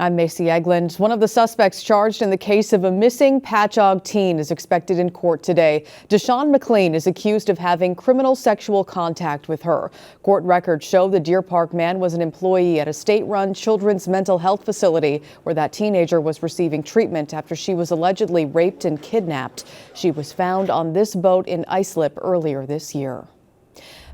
I'm Macy Eglund. One of the suspects charged in the case of a missing Patchogue teen is expected in court today. Deshaun McLean is accused of having criminal sexual contact with her. Court records show the Deer Park man was an employee at a state-run children's mental health facility where that teenager was receiving treatment after she was allegedly raped and kidnapped. She was found on this boat in Islip earlier this year.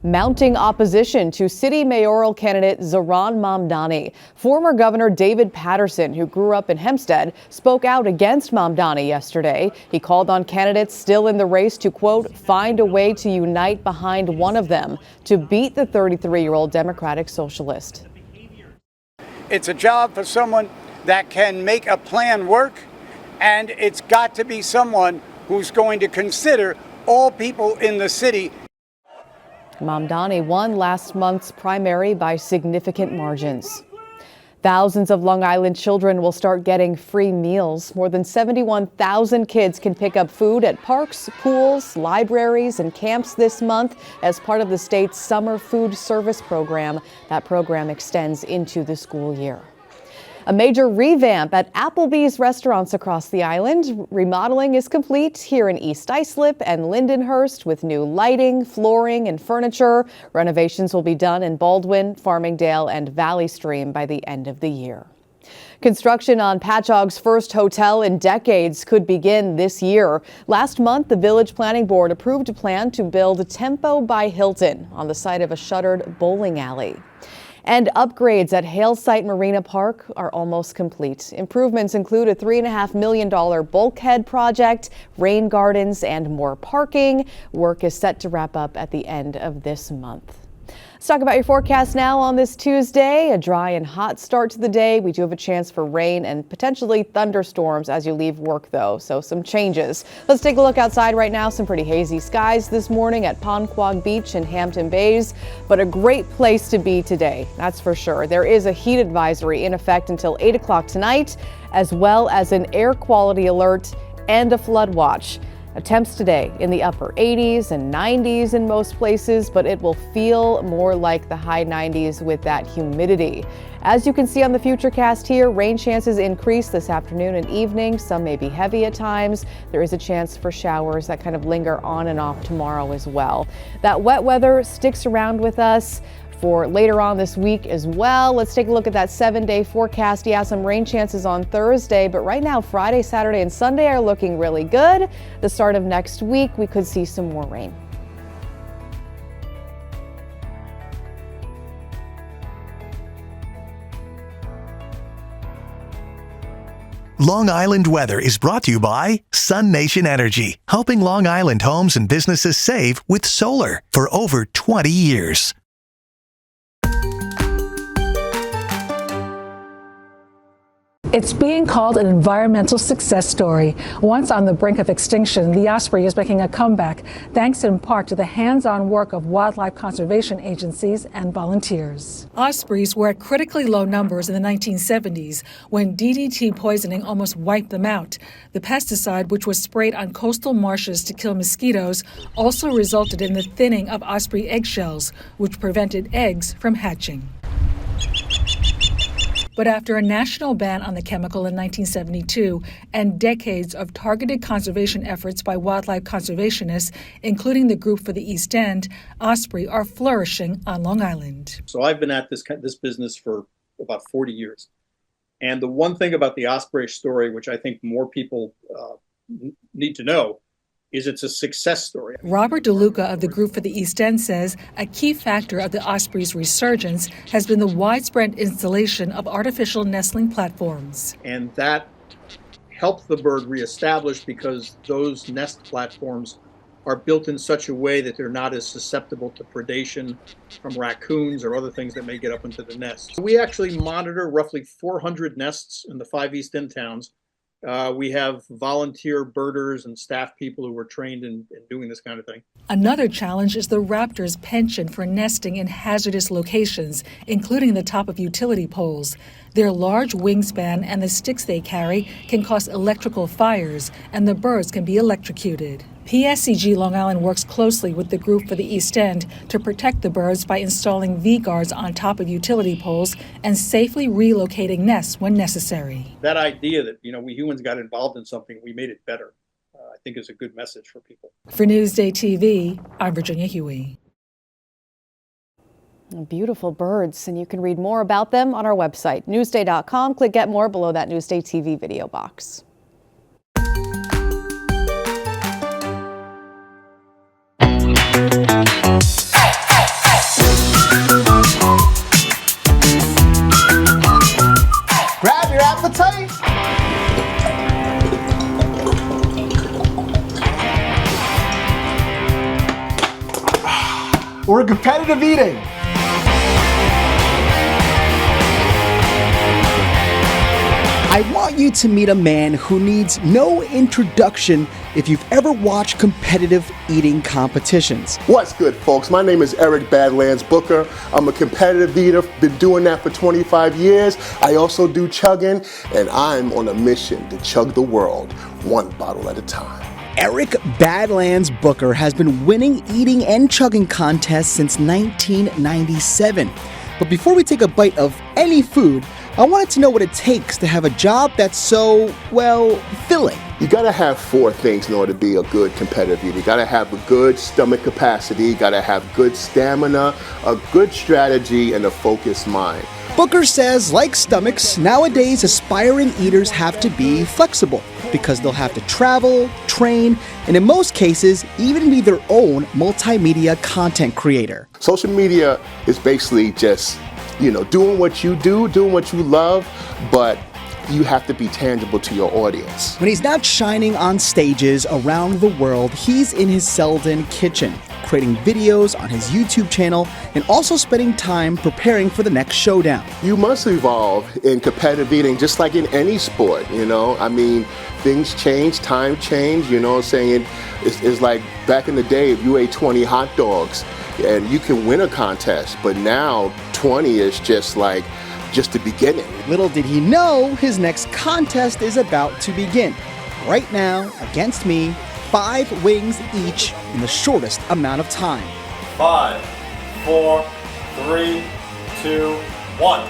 Mounting opposition to city mayoral candidate Zohran Mamdani. Former Governor David Paterson, who grew up in Hempstead, spoke out against Mamdani yesterday. He called on candidates still in the race to, quote, find a way to unite behind one of them to beat the 33-year-old Democratic Socialist. It's a job for someone that can make a plan work, and it's got to be someone who's going to consider all people in the city. Mamdani won last month's primary by significant margins. Thousands of Long Island children will start getting free meals. More than 71,000 kids can pick up food at parks, pools, libraries, and camps this month as part of the state's summer food service program. That program extends into the school year. A major revamp at Applebee's restaurants across the island. Remodeling is complete here in East Islip and Lindenhurst with new lighting, flooring, and furniture. Renovations will be done in Baldwin, Farmingdale, and Valley Stream by the end of the year. Construction on Patchogue's first hotel in decades could begin this year. Last month, the Village Planning Board approved a plan to build Tempo by Hilton on the site of a shuttered bowling alley. And upgrades at Halesite Marina Park are almost complete. Improvements include a $3.5 million bulkhead project, rain gardens, and more parking. Work is set to wrap up at the end of this month. Let's talk about your forecast now on this Tuesday. A dry and hot start to the day. We do have a chance for rain and potentially thunderstorms as you leave work, though, so some changes. Let's take a look outside right now. Some pretty hazy skies this morning at Ponquag Beach and Hampton Bays, but a great place to be today, that's for sure. There is a heat advisory in effect until 8 o'clock tonight, as well as an air quality alert and a flood watch. Temps today in the upper 80s and 90s in most places, but it will feel more like the high 90s with that humidity. As you can see on the Futurecast here, rain chances increase this afternoon and evening. Some may be heavy at times. There is a chance for showers that kind of linger on and off tomorrow as well. That wet weather sticks around with us for later on this week as well. Let's take a look at that 7-day forecast. Yeah, some rain chances on Thursday, but right now Friday, Saturday, and Sunday are looking really good. The start of next week, we could see some more rain. Long Island weather is brought to you by Sun Nation Energy, helping Long Island homes and businesses save with solar for over 20 years. It's being called an environmental success story. Once on the brink of extinction, the Osprey is making a comeback, thanks in part to the hands-on work of wildlife conservation agencies and volunteers. Ospreys were at critically low numbers in the 1970s when DDT poisoning almost wiped them out. The pesticide, which was sprayed on coastal marshes to kill mosquitoes, also resulted in the thinning of osprey eggshells, which prevented eggs from hatching. But after a national ban on the chemical in 1972 and decades of targeted conservation efforts by wildlife conservationists, including the Group for the East End, osprey are flourishing on Long Island. So I've been at this business for about 40 years. And the one thing about the osprey story, which I think more people need to know, is it's a success story. Robert DeLuca of the Group for the East End says a key factor of the osprey's resurgence has been the widespread installation of artificial nestling platforms. And that helped the bird reestablish because those nest platforms are built in such a way that they're not as susceptible to predation from raccoons or other things that may get up into the nest. We actually monitor roughly 400 nests in the 5 East End towns. We have volunteer birders and staff people who are trained in doing this kind of thing. Another challenge is the raptors' penchant for nesting in hazardous locations, including the top of utility poles. Their large wingspan and the sticks they carry can cause electrical fires, and the birds can be electrocuted. PSCG Long Island works closely with the group for the East End to protect the birds by installing V-guards on top of utility poles and safely relocating nests when necessary. That idea that, we humans got involved in something, we made it better, I think is a good message for people. For Newsday TV, I'm Virginia Huey. Beautiful birds, and you can read more about them on our website, newsday.com. Click Get More below that Newsday TV video box. Grab your appetite. Or competitive eating. I want you to meet a man who needs no introduction if you've ever watched competitive eating competitions. What's good, folks? My name is Eric Badlands Booker. I'm a competitive eater, been doing that for 25 years. I also do chugging, and I'm on a mission to chug the world, one bottle at a time. Eric Badlands Booker has been winning eating and chugging contests since 1997. But before we take a bite of any food, I wanted to know what it takes to have a job that's so, filling. You gotta have 4 things in order to be a good competitive eater. You gotta have a good stomach capacity, you gotta have good stamina, a good strategy, and a focused mind. Booker says, like stomachs, nowadays aspiring eaters have to be flexible because they'll have to travel, train, and in most cases, even be their own multimedia content creator. Social media is basically just, doing what you do, doing what you love, but you have to be tangible to your audience. When he's not shining on stages around the world, he's in his Selden kitchen, creating videos on his YouTube channel and also spending time preparing for the next showdown. You must evolve in competitive eating just like in any sport, things change, time change, It's like back in the day, if you ate 20 hot dogs and you can win a contest, but now 20 is just the beginning. Little did he know his next contest is about to begin. Right now, against me, 5 wings each in the shortest amount of time. 5, 4, 3, 2, 1.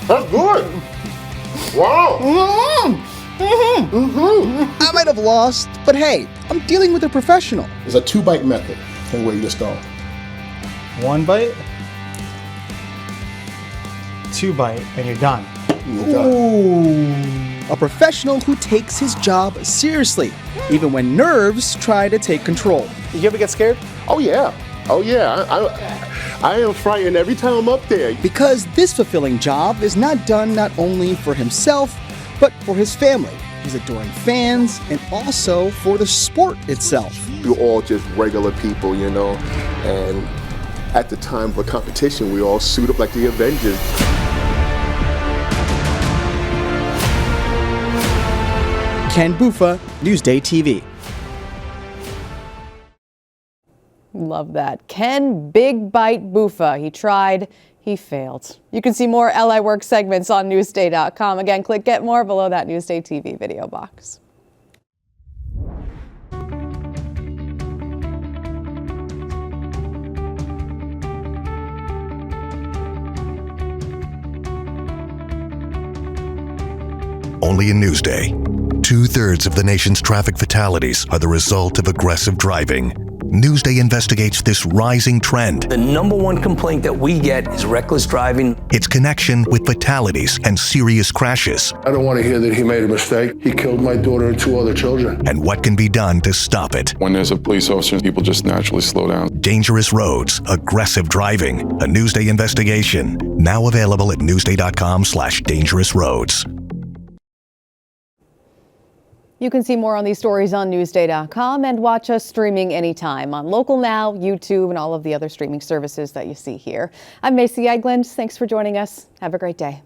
That's good. Wow. I might have lost, but hey, I'm dealing with a professional. There's a 2-bite method for where you just go. 1 bite, 2 bite, and you're done. A professional who takes his job seriously, even when nerves try to take control. Did you ever get scared? Oh yeah. I am frightened every time I'm up there. Because this fulfilling job is not done not only for himself, but for his family, his adoring fans, and also for the sport itself. We're all just regular people, and at the time of a competition, we all suit up like the Avengers. Ken Buffa, Newsday TV. Love that. Ken Big Bite Buffa. He tried, he failed. You can see more LI Work segments on newsday.com. Again, click Get More below that Newsday TV video box. Only in Newsday. 2/3 of the nation's traffic fatalities are the result of aggressive driving. Newsday investigates this rising trend. The number 1 complaint that we get is reckless driving. Its connection with fatalities and serious crashes. I don't want to hear that he made a mistake. He killed my daughter and 2 other children. And what can be done to stop it. When there's a police officer, people just naturally slow down. Dangerous roads, aggressive driving. A Newsday investigation. Now available at newsday.com/dangerousroads. You can see more on these stories on Newsday.com and watch us streaming anytime on Local Now, YouTube, and all of the other streaming services that you see here. I'm Macy Eglund. Thanks for joining us. Have a great day.